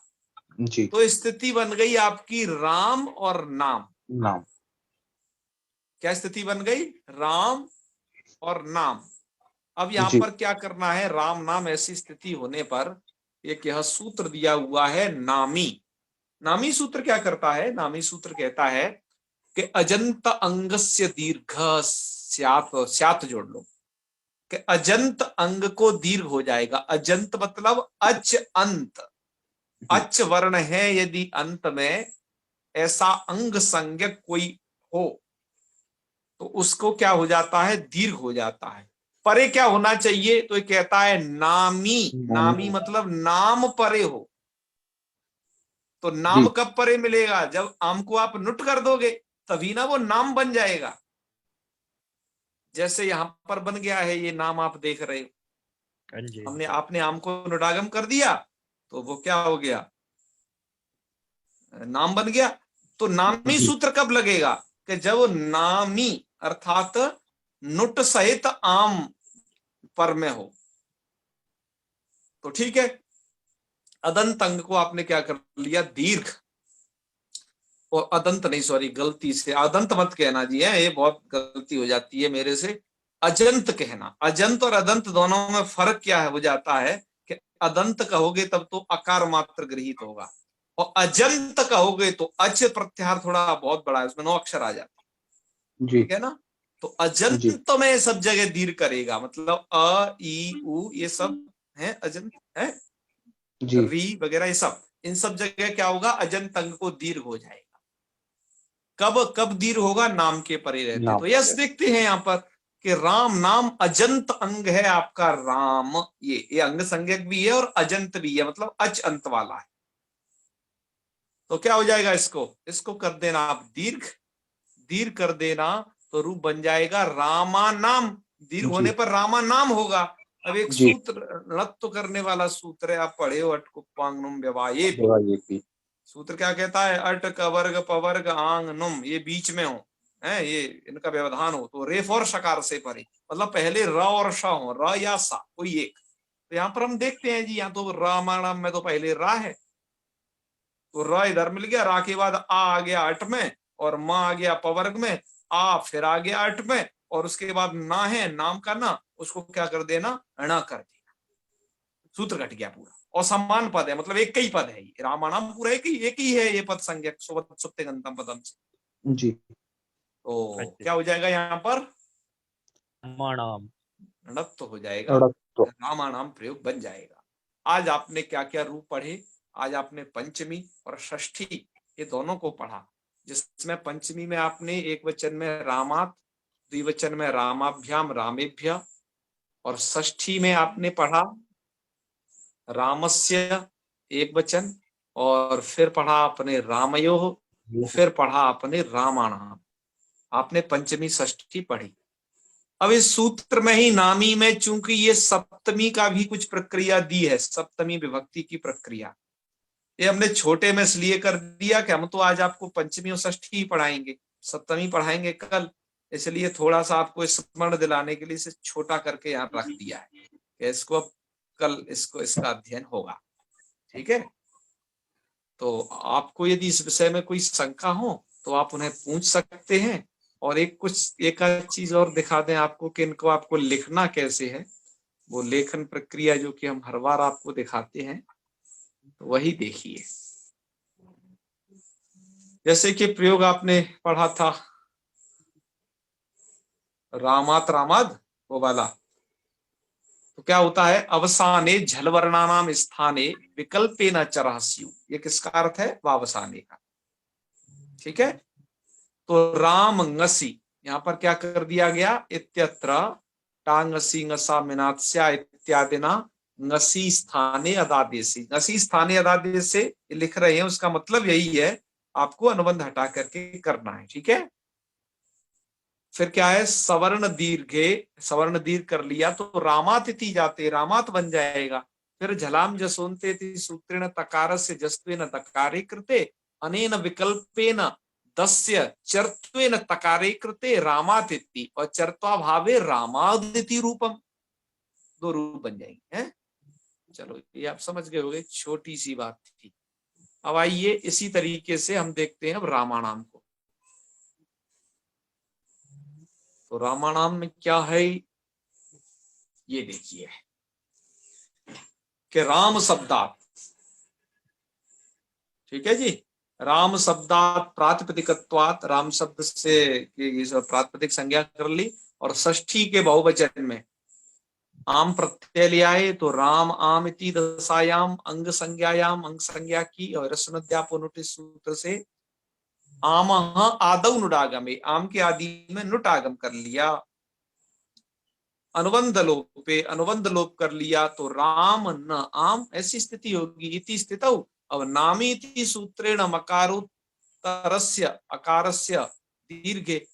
जी। तो स्थिति बन गई आपकी राम और नाम। नाम। क्या स्थिति बन गई? राम और नाम। अब यहां जी। पर क्या करना है? राम नाम ऐसी स्थिति होने पर एक यह सूत्र दिया हुआ है नामी। नामी सूत्र क्या करता है? नामी सूत्र कहता है कि अजंत अंगस्य दीर्घ स्यात, स्यात जोड़ लो, कि अजंत अंग को दीर्घ हो जाएगा। अजंत मतलब अच अंत, अच वर्ण है यदि अंत में, ऐसा अंग संज्ञक कोई हो तो उसको क्या हो जाता है? दीर्घ हो जाता है। परे क्या होना चाहिए? तो ये कहता है नामी। नामी मतलब नाम परे हो। तो नाम कब परे मिलेगा? जब आम को आप नुट कर दोगे तभी ना वो नाम बन जाएगा। जैसे यहां पर बन गया है ये नाम, आप देख रहे हो, हमने आपने आम को नुडागम कर दिया तो वो क्या हो गया? नाम बन गया। तो नामी सूत्र कब लगेगा? कि जब नामी अर्थात नुट सहित आम पर में हो। तो ठीक है, अदंत अंग को आपने क्या कर लिया? दीर्घ, और अदंत नहीं, सॉरी गलती से अदंत मत कहना जी, है ये बहुत गलती हो जाती है मेरे से, अजंत कहना। अजंत और अदंत दोनों में फर्क क्या है हो जाता है कि अदंत कहोगे तब तो अकार मात्र गृहीत होगा, और अजंत कहोगे तो अच प्रत्याहार थोड़ा बहुत बड़ा है, उसमें 9 अक्षर आ जाते हैं। ठीक है ना? तो अजंत में सब जगह दीर्घ करेगा, मतलब अ ई उ ये सब है अजंत है, री वगैरह ये सब, इन सब जगह क्या होगा? अजंत अंग को दीर्घ हो जाएगा। कब कब दीर्घ होगा? नाम के परे रहते। तो यस देखते हैं यहाँ पर कि राम नाम अजंत अंग है आपका राम, ये अंग संज्ञक भी है और अजंत भी है, मतलब अच अंत वाला है। तो क्या हो जाएगा? इसको कर देना आप दीर्घ, दीर्घ कर देना तो रूप बन जाएगा रामा नाम। दीर्घ होने पर रामा नाम होगा। अब एक सूत्र नृत्य करने वाला सूत्र है, आप पढ़े हो, अटकुपांगनुम व्यवाये। सूत्र क्या कहता है? अट कवर्ग पवर्ग आंग नुम, ये बीच में हो है, ये इनका व्यवधान हो तो रेफ और शकार से परे, मतलब पहले र और श हो, र या सा कोई एक। तो यहाँ पर हम देखते हैं जी, यहाँ तो रामायणम में तो पहले रा है, तो र इधर मिल गया, रा के बाद आ गया अट में, और माँ आ गया पवर्ग में, आ फिर आ गया अट में, और उसके बाद ना है नाम का ना, उसको क्या कर देना? ण कर देना, सूत्र घट गया पूरा। और सम्मान पद है, मतलब एक ही पद है, रामायणम पूरा एक ही है ये पद संज्ञक सुप्ते गंतम पदम से जी। तो क्या हो जाएगा यहाँ पर? रामाणाम। णत्व हो जाएगा, णत्व। रामाणाम प्रयोग बन जाएगा। आज आपने क्या क्या रूप पढ़े? आज आपने पंचमी और षष्ठी ये दोनों को पढ़ा, जिसमें पंचमी में आपने एक वचन में रामात, द्विवचन में रामाभ्याम रामेभ्य, और षष्ठी में आपने पढ़ा रामस्य एक वचन, और फिर पढ़ा आपने रामयोः, फिर पढ़ा आपने रामाणाम। आपने पंचमी षष्ठी पढ़ी। अब इस सूत्र में ही नामी में चूंकि ये सप्तमी का भी कुछ प्रक्रिया दी है, सप्तमी विभक्ति की प्रक्रिया, ये हमने छोटे में इसलिए कर दिया कि हम तो आज आपको पंचमी और षष्ठी ही पढ़ाएंगे, सप्तमी पढ़ाएंगे कल, इसलिए थोड़ा सा आपको स्मरण दिलाने के लिए इसे छोटा करके यहाँ रख दिया है कि इसको अब कल इसका अध्ययन होगा। ठीक है, तो आपको यदि इस विषय में कोई शंका हो तो आप उन्हें पूछ सकते हैं। और एक चीज और दिखा दें आपको कि इनको आपको लिखना कैसे है, वो लेखन प्रक्रिया जो कि हम हर बार आपको दिखाते हैं, तो वही देखिए। जैसे कि प्रयोग आपने पढ़ा था रामात रामाद, वो वाला, तो क्या होता है? अवसाने झलवर्णानाम स्थाने विकल्पे न चरहस्यु, ये किसका अर्थ है? वावसाने का। ठीक है, तो राम ngसी, यहाँ पर क्या कर दिया गया? इत्यत्र टांगसी ngसा मिनात्स्या इत्यादिना ngसी स्थाने अदादेशी, ngसी स्थाने अदादेश से लिख रहे हैं, उसका मतलब यही है आपको अनुबंध हटा करके करना है। ठीक है, फिर क्या है? सवर्ण दीर्घे, सवर्ण दीर्घ कर लिया तो रामातिथि जाते रामात बन जाएगा। फिर झलाम जसोन्ते सूत्रेण तकारस्य जस्त्वेन तकारे कृते अनेन विकल्पेन दस्य चर्त्वेन तकारे कृते रामातिथि, और चर्त्वा भावे रामादिति रूपम, दो रूप बन जाएंगे। हैं? चलो ये आप समझ गए होंगे, छोटी सी बात थी। अब आइए इसी तरीके से हम देखते हैं अब रामाणाम को। तो रामाणाम में क्या है ये देखिए कि राम शब्दात, ठीक है जी, राम शब्दात प्रातिपदिकत्वात्, राम शब्द से प्रातिपदिक संज्ञा कर ली, और षष्ठी के बहुवचन में आम प्रत्यय ले आए तो राम आम इति दशायाम अंग संज्ञायाम अंग संज्ञा की, और रसनोद्यापनुट सूत्र से आम आदौ नुडागमे, आम के आदि में नुट आगम कर लिया। अनुबंध लोप पे अनुबंध लोप कर लिया तो राम न आम, ऐसी स्थिति होगी। इति स्थितौ, अब नामीति सूत्रेण मकारोत्तरस्य अकारस्य दीर्घे,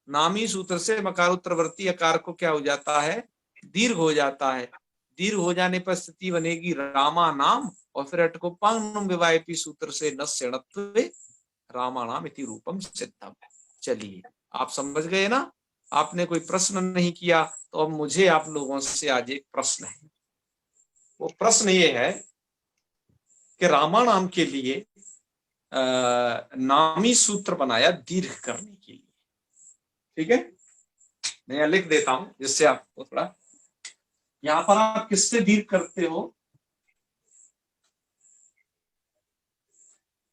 नामी सूत्र से मकारोत्तरवर्ती अकार को क्या हो जाता है? दीर्घ हो जाता है। दीर्घ हो जाने पर स्थिति बनेगी रामा नाम, और फिर अटकोपांगम विवायपी सूत्र से नस्यणत्वे रामाणाम इति रूपम सिद्धम। चलिए आप समझ गए ना? आपने कोई प्रश्न नहीं किया, तो अब मुझे आप लोगों से आज एक प्रश्न है। वो प्रश्न ये है कि रामाणाम के लिए नामी सूत्र बनाया दीर्घ करने के लिए। ठीक है, मैं यहाँ लिख देता हूं जिससे आपको थोड़ा, यहाँ पर आप किससे दीर्घ करते हो?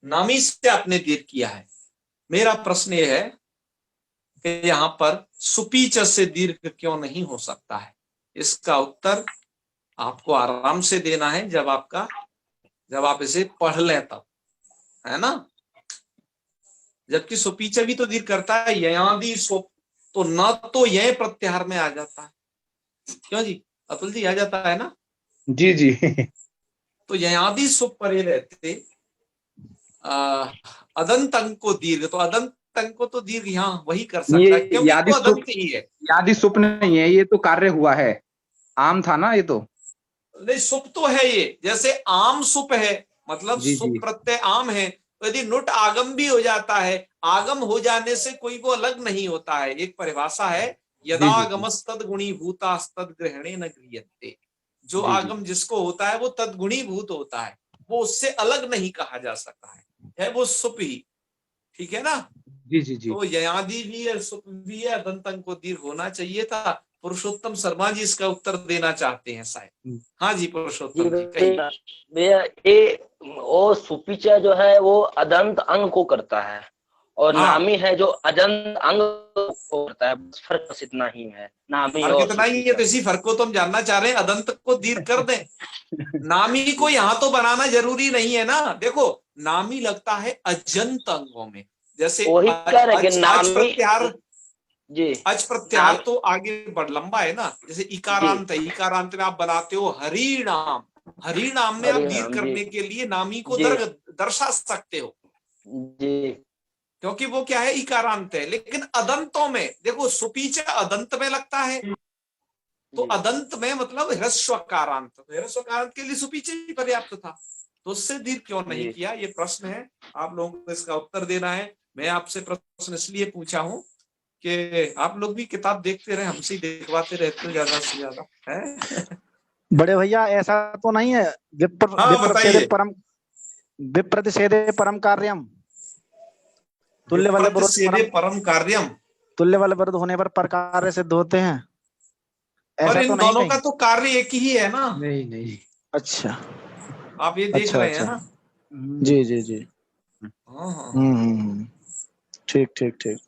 नामी से आपने दीर्घ किया है। मेरा प्रश्न ये है कि यहाँ पर सुपीच से दीर्घ क्यों नहीं हो सकता है? इसका उत्तर आपको आराम से देना है जब आप इसे पढ़ लें तब, है ना? जबकि सुपीच भी तो दीर्घ करता है, ययादि सुप, तो न तो यह प्रत्याहार में आ जाता है, क्यों जी अतुल जी? आ जाता है ना? जी जी। तो ययादि सुप परे रहते अदंत अंग को दीर्घ, तो अदंत अंग को तो दीर्घ यहाँ वही कर सकता है, क्योंकि वो अदंत ही है। यादि सुप नहीं है, ये तो कार्य हुआ है, आम था ना ये तो। नहीं, सुप तो है ये, जैसे आम सुप है, मतलब जी, सुप जी। प्रत्यय आम है, तो यदि नुट आगम भी हो जाता है, आगम हो जाने से कोई वो अलग नहीं होता है। एक परिभाषा है, यदागमस्तद गुणी भूतास्तद ग्रहणे न गृह्यते, जो जी, जी। आगम जिसको होता है वो तदगुणी भूत होता है, वो उससे अलग नहीं कहा जा सकता है वो सुप ही। ठीक है ना? जी जी जी। तो ययादि भी है, सुप भी है, अदंत को दीर्घ होना चाहिए था। पुरुषोत्तम शर्मा जी इसका उत्तर देना चाहते हैं शायद। हाँ जी पुरुषोत्तम जी कहिए। भैया ये वो सुपीचा जो है वो अदंत अंग को करता है, और हाँ। नामी है जो अजंत अंग को होता है, बस फर्क बस इतना ही है, नामी फर्क और इतना ही है, तो सुपीचा। इसी फर्क को तो हम जानना चाह रहे हैं, अदंत को दीर्घ कर दें। नामी को यहाँ तो बनाना जरूरी नहीं है ना। देखो नामी लगता है अजंत अंगों में, जैसे वही कह रहे कि अच नामी प्रत्याहार, जी अच प्रत्याहार तो आगे बढ़ लंबा है ना। जैसे इकारांत है, इकारांत में आप बनाते हो हरिनाम, हरिनाम में आप दीर्घ हरिनाम जी करने के लिए नामी को जी दर्शा सकते हो, जी क्योंकि वो क्या है, इकारांत है। लेकिन अदंतों में देखो, सुपीचा अदंत में लगता है, तो जी। अदंत में मतलब ह्रस्वकारांत, तो ह्रस्वकारांत के लिए सुपीचा ही पर्याप्त था, तो उससे दीर्घ क्यों नहीं जी। किया? ये प्रश्न है, आप लोगों को इसका उत्तर देना है। मैं आपसे प्रश्न इसलिए पूछा हूं कि आप लोग भी किताब देखते रहे, हमसे ही देखवाते रहते हो ज्यादा से ज्यादा है। बड़े भैया ऐसा तो नहीं है हाँ बताइए। विप्रतिषेधे परम कार्यम, तुल्य बल विरोध विप्रतिषेधे परम कार्यम, तुल्य बल विरोध होने पर कार्य सिद्ध होते हैं, पर ऐसा इन तो नहीं दोनों कहीं? का तो कार्य एक ही है ना। नहीं नहीं। अच्छा आप ये देख अच्छा रहे हैं अच्छा, ना। जी जी जी, हाँ हाँ, ठीक ठीक ठीक।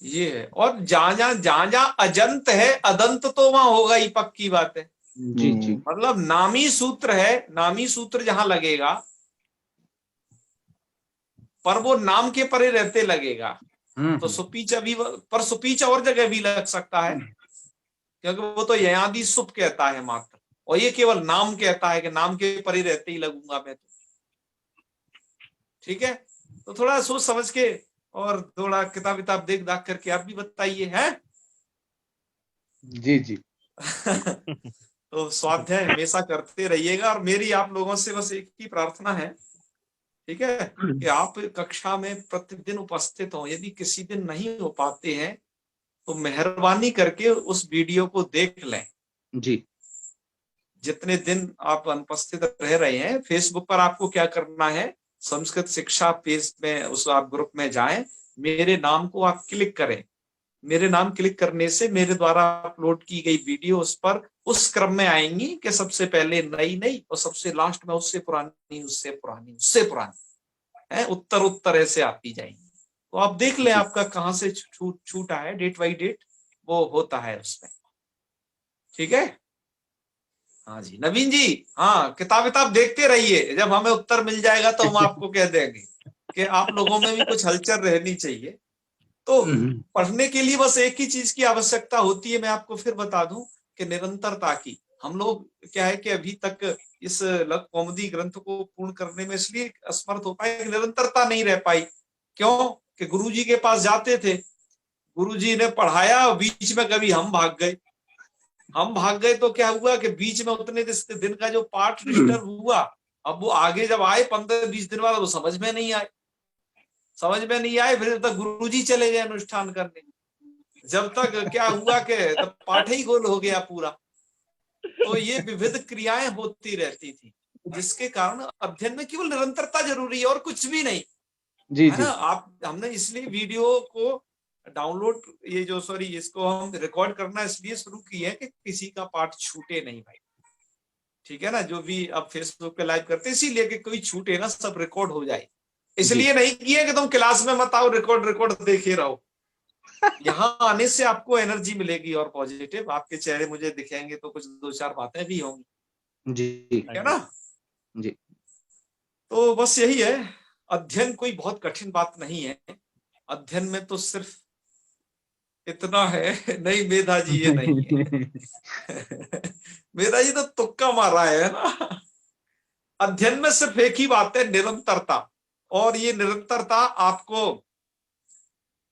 ये है। और जहां जहां अजंत है, अदंत तो वहां होगा ही, पक्की बात है। जी जी मतलब नामी सूत्र है, नामी सूत्र जहां लगेगा पर वो नाम के परे रहते लगेगा, तो सुपीचा भी, पर सुपीचा और जगह भी लग सकता है, क्योंकि वो तो ययादि सुप कहता है मात्र, और ये केवल नाम कहता है कि नाम के परे रहते ही लगूंगा मैं तो। ठीक है, तो थोड़ा सोच समझ के और थोड़ा किताब विताब देख दाख करके आप भी बताइए हैं। जी जी। तो स्वाध्याय हमेशा करते रहिएगा, और मेरी आप लोगों से बस एक ही प्रार्थना है, ठीक है, कि आप कक्षा में प्रतिदिन उपस्थित हो। यदि किसी दिन नहीं हो पाते हैं तो मेहरबानी करके उस वीडियो को देख लें। जी जितने दिन आप अनुपस्थित रह रहे हैं, फेसबुक पर आपको क्या करना है, संस्कृत शिक्षा पेज में उस आप ग्रुप में जाएं, मेरे नाम को आप क्लिक करें। मेरे नाम क्लिक करने से मेरे द्वारा अपलोड की गई वीडियो उस पर उस क्रम में आएंगी कि सबसे पहले नई नई और सबसे लास्ट में उससे पुरानी, उससे पुरानी, उससे पुरानी है, उत्तर उत्तर ऐसे आती जाएंगी। तो आप देख लें आपका कहां से छूटा है, डेट बाई डेट वो होता है उसमें। ठीक है, हाँ जी नवीन जी, हाँ किताब विताब देखते रहिए, जब हमें उत्तर मिल जाएगा तो हम आपको कह देंगे कि आप लोगों में भी कुछ हलचल रहनी चाहिए। तो पढ़ने के लिए बस एक ही चीज की आवश्यकता होती है, मैं आपको फिर बता दूं, कि निरंतरता की। हम लोग क्या है कि अभी तक इस लघु कौमुदी ग्रंथ को पूर्ण करने में इसलिए असमर्थ हो पाए कि निरंतरता नहीं रह पाई। क्यों? कि गुरुजी के पास जाते थे, गुरुजी ने पढ़ाया, बीच में कभी हम भाग गए तो क्या हुआ कि बीच में उतने दिन का जो पाठ डिस्टर्ब हुआ, अब वो आगे जब आए 15-20 दिन बाद वो समझ में नहीं आए, फिर तक गुरुजी चले गए अनुष्ठान करने, जब तक क्या हुआ कि तब पाठ ही गोल हो गया पूरा। तो ये विविध क्रियाएं होती रहती थी, जिसके कारण अध्ययन में केवल निरंतरता जरूरी है और कुछ भी नहीं, जी है जी ना। हमने इसलिए वीडियो को डाउनलोड, इसको हम रिकॉर्ड करना इसलिए शुरू किए कि किसी का पाठ छूटे नहीं भाई। ठीक है ना, जो भी अब फेसबुक पे लाइव करते इसीलिए कि कोई छूटे ना, सब रिकॉर्ड हो जाए। इसलिए नहीं किए कि तुम क्लास में मत आओ, रिकॉर्ड देखे रहो। यहाँ आने से आपको एनर्जी मिलेगी और पॉजिटिव, आपके चेहरे मुझे दिखेंगे तो कुछ 2-4 बातें भी होंगी, जी है ना। जी तो बस यही है, अध्ययन कोई बहुत कठिन बात नहीं है। अध्ययन में तो सिर्फ इतना है, नहीं मेधा जी ये नहीं है। मेधा जी तो तुक्का मारा है ना। अध्ययन में सिर्फ एक ही बात है, निरंतरता। और ये निरंतरता आपको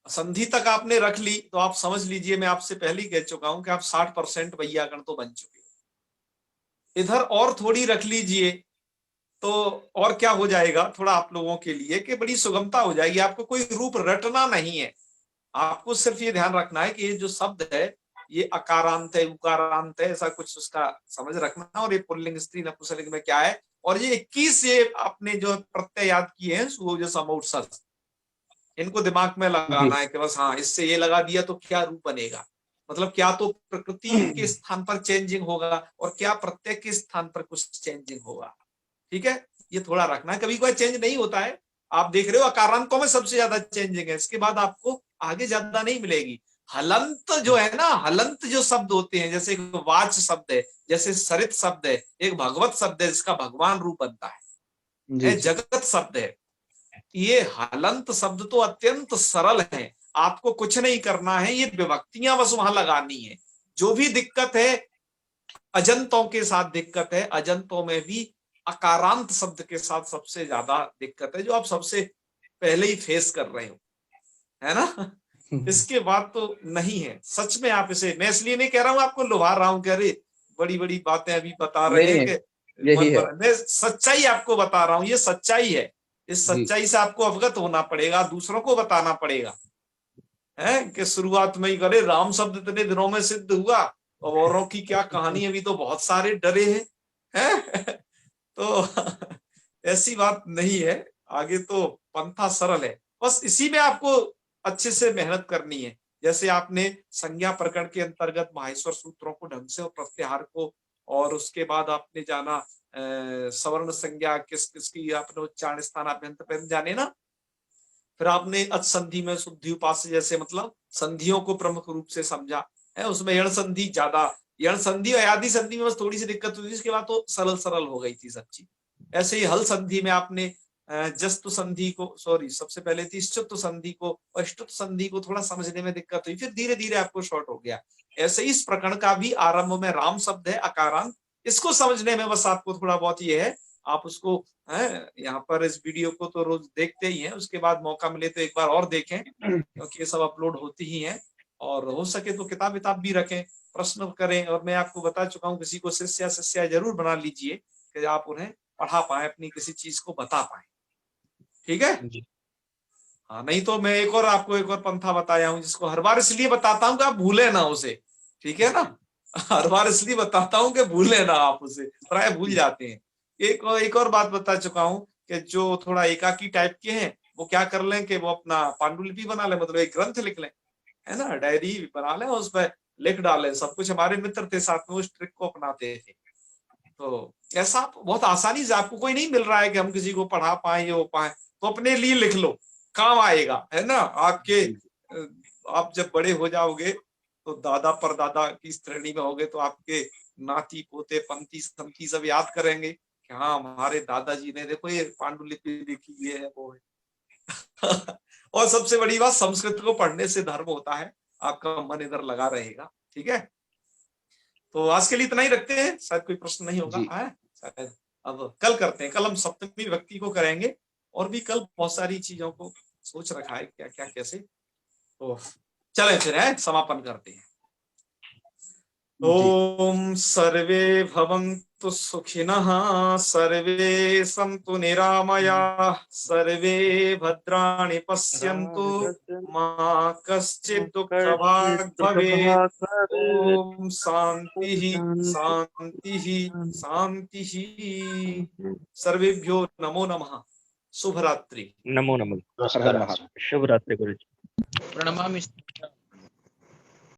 संधि तक आपने रख ली तो आप समझ लीजिए, मैं आपसे पहले ही कह चुका हूं कि आप 60% वैयाकरण तो बन चुके हो। इधर और थोड़ी रख लीजिए तो और क्या हो जाएगा थोड़ा आप लोगों के लिए, कि बड़ी सुगमता हो जाएगी। आपको कोई रूप रटना नहीं है, आपको सिर्फ ये ध्यान रखना है कि ये जो शब्द है ये अकारांत है, उकारांत है, ऐसा कुछ उसका समझ रखना, और ये पुल्लिंग स्त्री नपुंसकलिंग में क्या है, और ये 21 ये आपने जो प्रत्यय याद किए हैं, सुओज समौत्सर्ग, इनको दिमाग में लगाना है कि बस हाँ इससे ये लगा दिया तो क्या रूप बनेगा, मतलब क्या तो प्रकृति के स्थान पर चेंजिंग होगा और क्या प्रत्यय के स्थान पर कुछ चेंजिंग होगा। ठीक है, ये थोड़ा रखना है, कभी कोई चेंज नहीं होता है, आप देख रहे हो अकारांतों में सबसे ज्यादा चेंजिंग है, इसके बाद आपको आगे ज्यादा नहीं मिलेगी। हलंत जो है ना, हलंत जो शब्द होते हैं, जैसे एक वाच शब्द है, जैसे सरित शब्द है, एक भगवत शब्द है जिसका भगवान रूप बनता है, जगत शब्द है। ये हलंत शब्द तो अत्यंत सरल है, आपको कुछ नहीं करना है, ये विभक्तियां बस वहां लगानी है। जो भी दिक्कत है अजंतों के साथ दिक्कत है, अजंतों में भी अकारांत शब्द के साथ सबसे ज्यादा दिक्कत है, जो आप सबसे पहले ही फेस कर रहे हो, है ना। इसके बाद तो नहीं है सच में। आप इसे, मैं इसलिए नहीं कह रहा हूं आपको लुभा रहा हूं कि अरे बड़ी बड़ी बातें अभी बता रहे हैं कि यही है। मैं सच्चाई आपको बता रहा हूं, ये सच्चाई है। इस सच्चाई से आपको अवगत होना पड़ेगा, दूसरों को बताना पड़ेगा, है कि शुरुआत में ही करे राम शब्द इतने दिनों में सिद्ध हुआ, औरों की क्या कहानी, अभी तो बहुत सारे डरे हैं। तो ऐसी बात नहीं है, आगे तो पंथा सरल है, बस इसी में आपको अच्छे से मेहनत करनी है। जैसे आपने संज्ञा प्रकरण के अंतर्गत माहेश्वर सूत्रों को ढंग से और प्रत्याहार को, और उसके बाद आपने जाना सवर्ण संज्ञा किस किसकी आपने उच्चारण स्थान अभ्यंतर जाने ना, फिर आपने अचसंधि में शुद्धि उपास्य जैसे मतलब संधियों को प्रमुख रूप से समझा है, उसमें यण संधि ज्यादा, यण संधि और आदि संधि में बस थोड़ी सी दिक्कत हुई थी, इसके बाद तो सरल सरल हो गई थी सब चीज। ऐसे ही हल संधि में आपने जस्तु संधि को, सॉरी सबसे पहले थी श्चुत संधि को और अष्टुत संधि को थोड़ा समझने में दिक्कत हुई, फिर धीरे धीरे आपको शॉर्ट हो गया। ऐसे ही इस प्रकरण का भी आरंभ में राम शब्द है अकारांत, इसको समझने में बस आपको थोड़ा बहुत ये है, आप उसको यहाँ पर इस वीडियो को तो रोज देखते ही हैं, उसके बाद मौका मिले तो एक बार और देखें, क्योंकि ये सब अपलोड होती ही हैं, और हो सके तो किताब विताब भी रखें, प्रश्न करें। और मैं आपको बता चुका हूँ, किसी को शिष्य शिष्या जरूर बना लीजिए कि आप उन्हें पढ़ा पाए, अपनी किसी चीज को बता पाए, ठीक है। हाँ, नहीं तो मैं आपको एक और पंथा बताया हूँ, जिसको हर बार इसलिए बताता हूँ कि आप भूले ना उसे, ठीक है ना। हर बार इसलिए बताता हूँ कि भूले ना आप उसे, प्राय भूल जाते हैं। एक और बात बता चुका हूँ कि जो थोड़ा एकाकी टाइप के हैं वो क्या कर लें कि वो अपना पांडुलिपि बना ले, मतलब एक ग्रंथ लिख लें, है ना, डायरी बना लें, उस पर लिख डालें सब कुछ। हमारे मित्र थे साथ में, उस ट्रिक को अपनाते थे। तो ऐसा बहुत आसानी से, आपको कोई नहीं मिल रहा है कि हम किसी को पढ़ा पाए, ये हो पाए, तो अपने लिए लिख लो, काम आएगा, है ना। आपके आप जब बड़े हो जाओगे तो दादा परदादा की श्रेणी में होगे, तो आपके नाती पोते पंती संती सब याद करेंगे कि हाँ हमारे दादाजी ने देखो ये पांडुलिपि लिखी, ये है वो है। और सबसे बड़ी बात, संस्कृत को पढ़ने से धर्म होता है, आपका मन इधर लगा रहेगा, ठीक है। तो आज के लिए इतना ही रखते हैं, शायद कोई प्रश्न नहीं होगा, है शायद। अब कल करते हैं, कल हम सप्तमी विभक्ति को करेंगे, और भी कल बहुत सारी चीजों को सोच रखा है, क्या क्या कैसे। तो चलें फिर, है समापन करते हैं। ओम सर्वे भवन्तु सुखिनः, सर्वे सन्तु निरामयाः, सर्वे भद्राणि पश्यन्तु, मा कश्चित् दुःखभाग् भवेत्। ओम शांति शांति शांति। सर्वेभ्यो नमो नमः। शुभ रात्रि। नमो नमः। हर हर महादेव। शुभ रात्रि गुरु जी। प्रणमामि।